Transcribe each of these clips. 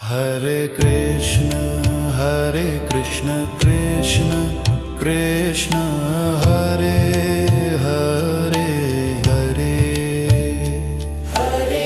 Hare Krishna Krishna Krishna Hare Hare Hare Hare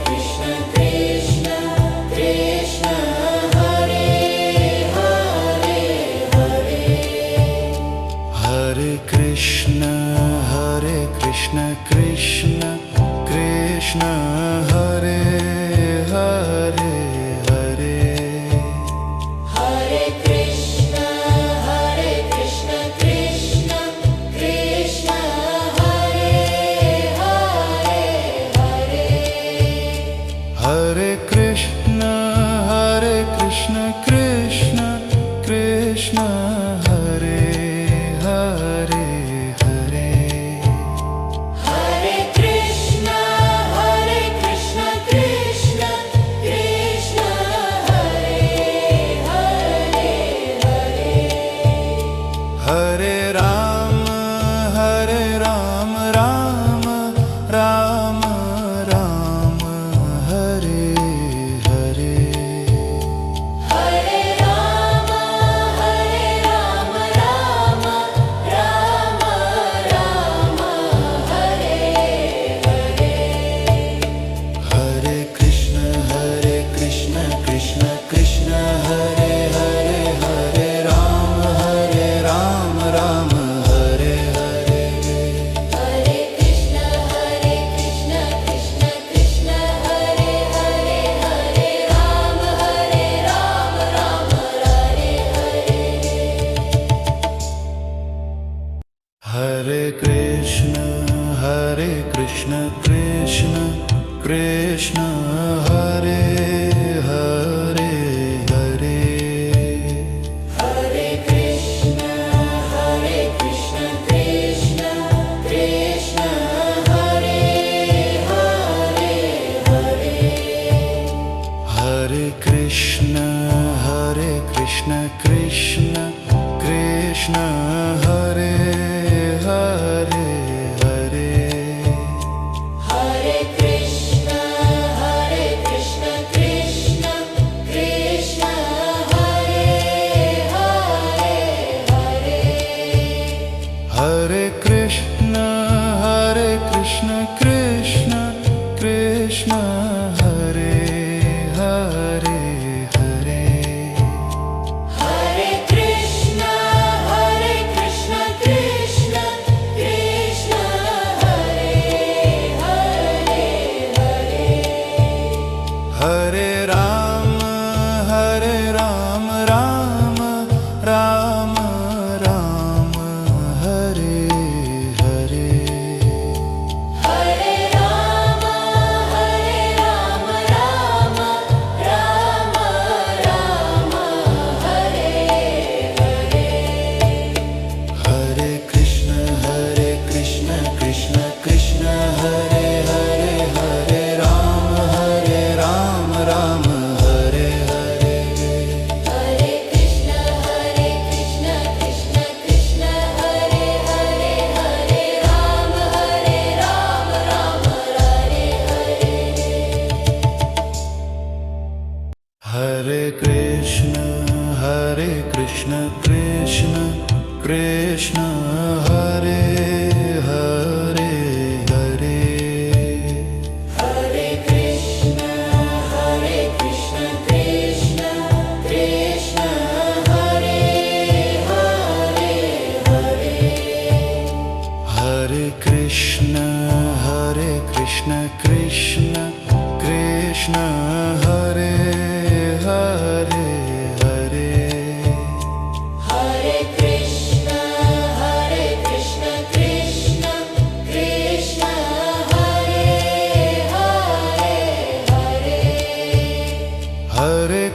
Krishna Krishna Krishna Hare Hare Hare Hare Krishna Krishna Krishna Hare Hare Hare Hare Krishna Krishna Krishna Hare Hare Hare Hare Krishna Krishna Krishna Hare Hare Hare Hare Krishna Krishna Krishna Hare Hare Hare Hare Ram Ram Ram Ram Hare Hare Hare Rama Rama Rama Hare Hare Hare Krishna Krishna Krishna Hare Hare Hare Ram Ram Hare Hare Hare Krishna Krishna Krishna Hare Hare Hare Rama Rama Hare Hare Hare Krishna Krishna Krishna Hare Hare Hare Hare Krishna Krishna Krishna Hare Hare Hare Hare Krishna Krishna Krishna Hare Hare Hare Hare Krishna Krishna Krishna Hare Hare Hare Hare Krishna Krishna Krishna Hare Hare Hare Hare Krishna Krishna Krishna Hare Hare Hare Hare Ram Ram Ram Hare Hare Hare Rama Rama Rama Hare Hare Hare Krishna Krishna Krishna Hare Hare Hare Ram Hare Hare Hare Krishna Krishna Krishna Hare Hare Hare Rama Hare Hare Hare Krishna Krishna Krishna Hare Hare Hare Hare Krishna Krishna Krishna Hare Hare Hare Hare Krishna Krishna Krishna Hare Hare Hare Hare Krishna Krishna Krishna Hare Hare Hare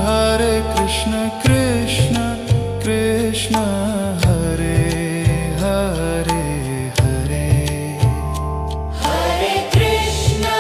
Hare Krishna Krishna Krishna Hare Hare Hare Hare Krishna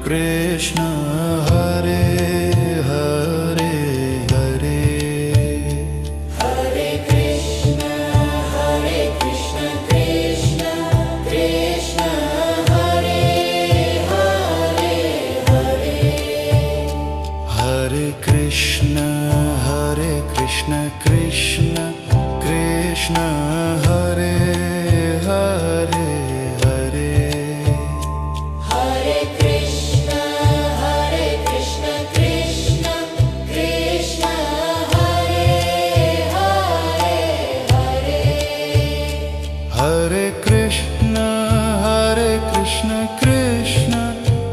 Krishna Hare Hare Hare Hare Krishna, Krishna Krishna, Hare Hare, Hare Krishna Krishna Krishna Hare Hare Hare Hare Krishna, Krishna Krishna, Hare Hare, Hare Krishna Krishna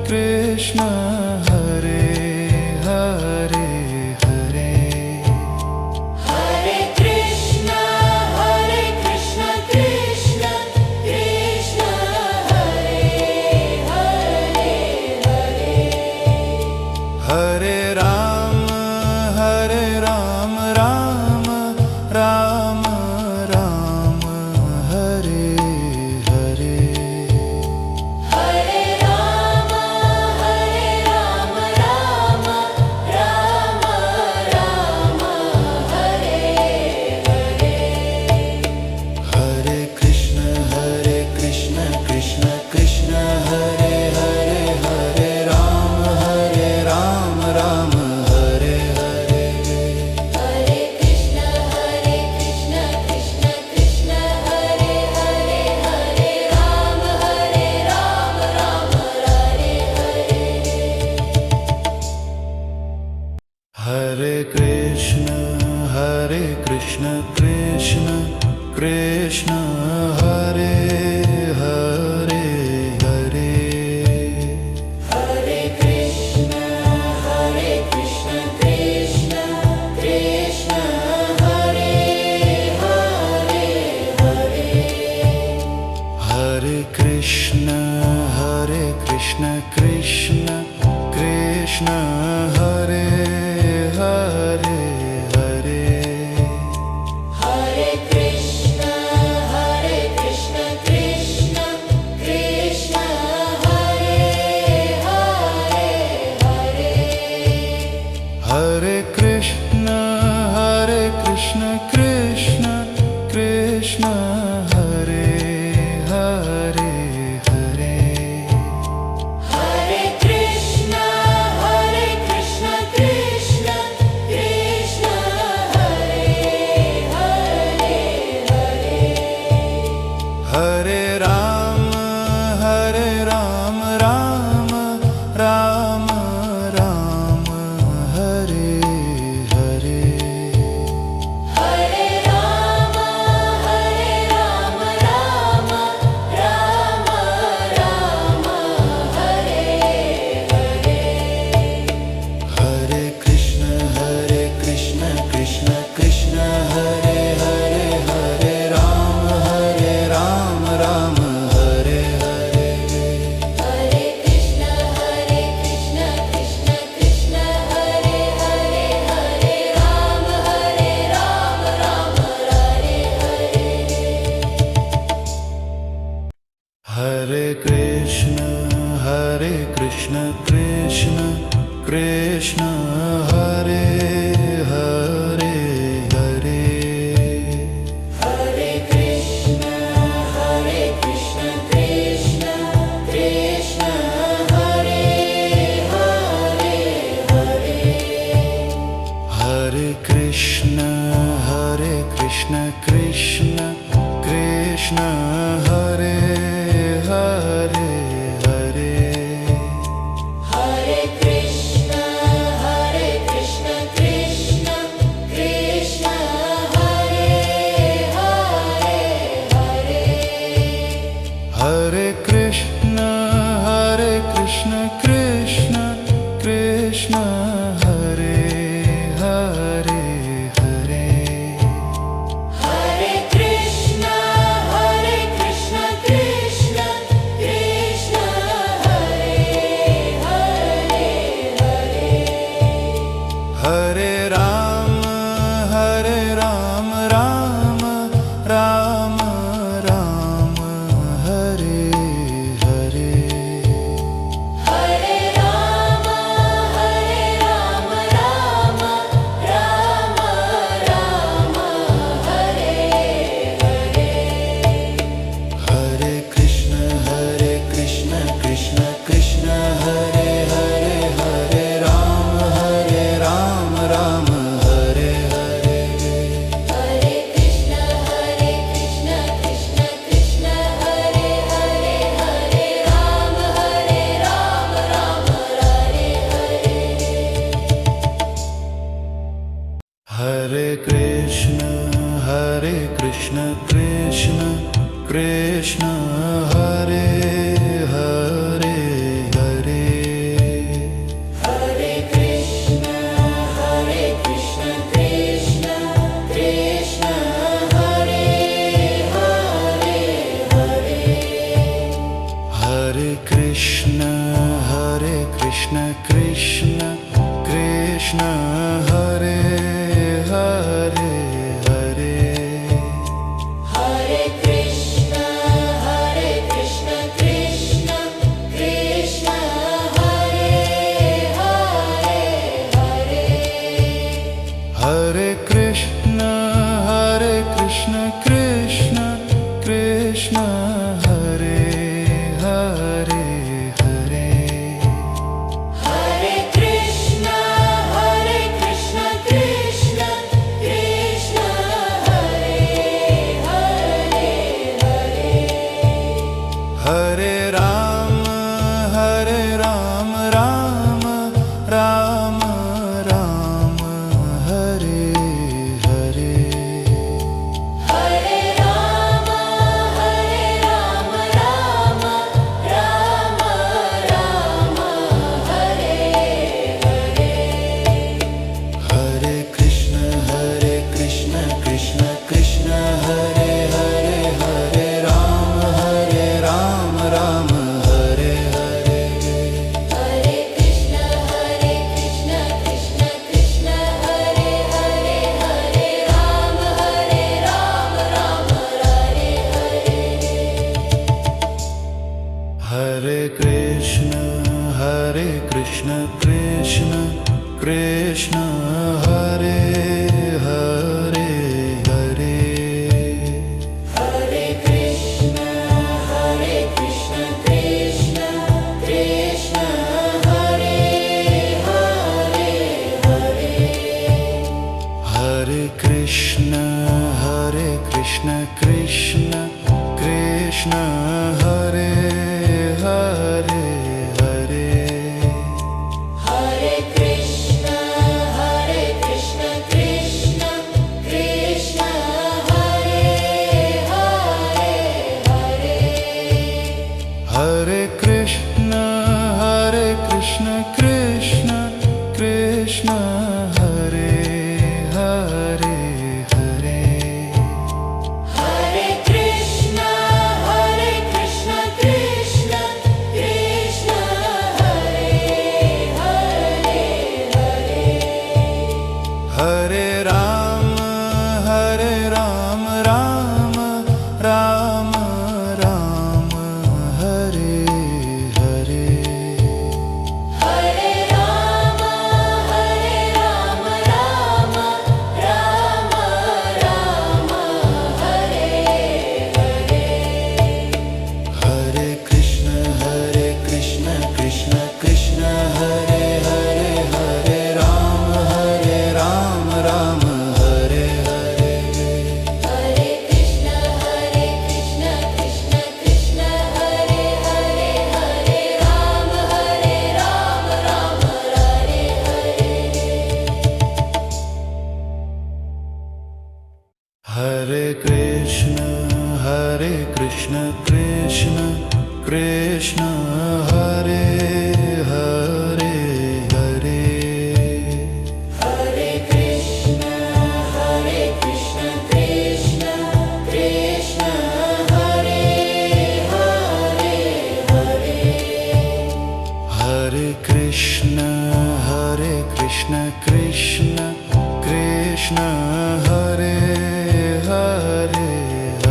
Krishna Hare Hare Hare Hare Krishna, Krishna Krishna, Hare Hare, Hare Ram Ram Ram Ram Hare Hare Hare Rama, Rama Rama, Hare Hare. Hare Krishna Krishna Krishna Hare Hare Hare Ram Ram Hare Hare Hare Krishna, Krishna Krishna, Hare Hare, Hare Rama, Rama Hare Hare. Hare Krishna Krishna Krishna Hare Hare Hare Hare Krishna, Krishna Krishna, Hare Hare, Hare Krishna Krishna Krishna Hare Hare Hare Hare Krishna, Krishna Krishna, Hare Hare, Hare Krishna Krishna Krishna Hare Hare Hare Hare Krishna, Krishna Krishna, Hare Hare, Hare Ram Ram Ram Hare Hare Hare Rama, Rama Rama, Hare Hare. Hare Krishna Krishna Hare Hare Hare Ram Ram Hare Hare Hare Krishna, Krishna Krishna, Hare Hare, Hare Rama, Rama Hare Hare. Hare Krishna Krishna Hare Hare Hare Hare Krishna, Krishna Krishna, Hare Hare, Hare Krishna Krishna Hare Hare Hare Hare Krishna, Krishna Krishna Krishna Krishna Hare Hare Hare Hare Krishna Krishna Krishna Hare Hare Hare Krishna Krishna Krishna Hare Hare Hare Hare Krishna Krishna Krishna Hare Hare Hare Ram Ram Ram Ram Hare Hare Hare Rama Rama Rama Rama Hare Hare Hare Krishna Krishna Krishna Hare Hare Hare Ram Ram Hare Hare Hare Krishna Krishna Krishna Hare Hare Hare Rama Rama Hare Hare Krishna Krishna Krishna Hare Hare Hare Hare Krishna Krishna Krishna Hare Hare Hare Krishna Krishna Krishna Hare Hare Hare Hare Krishna Krishna Krishna Hare Hare Hare Krishna Krishna Krishna Hare Hare Hare Hare Krishna Krishna Krishna Hare Hare Hare Ram Ram Ram Ram Hare Hare Hare Rama Rama Rama Rama Hare Hare Hare Krishna Krishna Krishna Hare Hare Hare Ram Ram Hare Hare Hare Krishna Krishna Krishna Hare Hare Hare Rama Rama Hare Hare Krishna Krishna Krishna Hare Hare Hare Hare Krishna Krishna Krishna Hare Hare Hare Krishna Krishna Krishna Hare Hare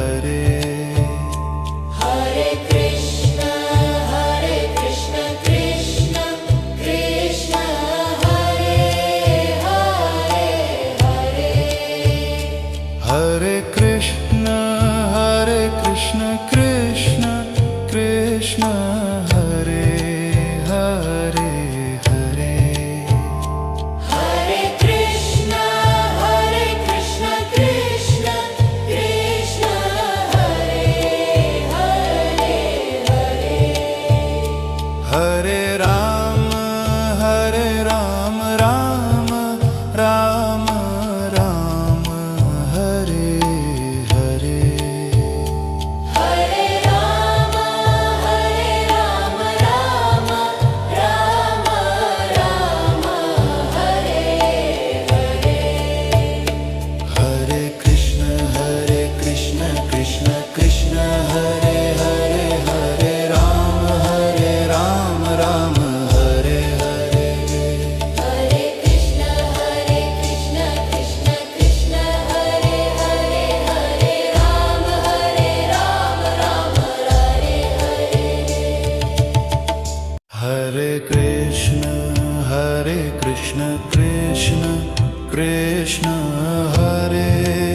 Hare Hare Krishna Krishna Krishna Hare Hare Hare Krishna Krishna Krishna Hare Hare Hare Hare Krishna Krishna Krishna Hare Hare Hare Ram Ram Ram Ram Hare Hare Hare Rama Rama Rama Rama Hare Hare Hare Krishna Krishna Krishna Hare Hare Hare Ram Ram Krishna Krishna Krishna Hare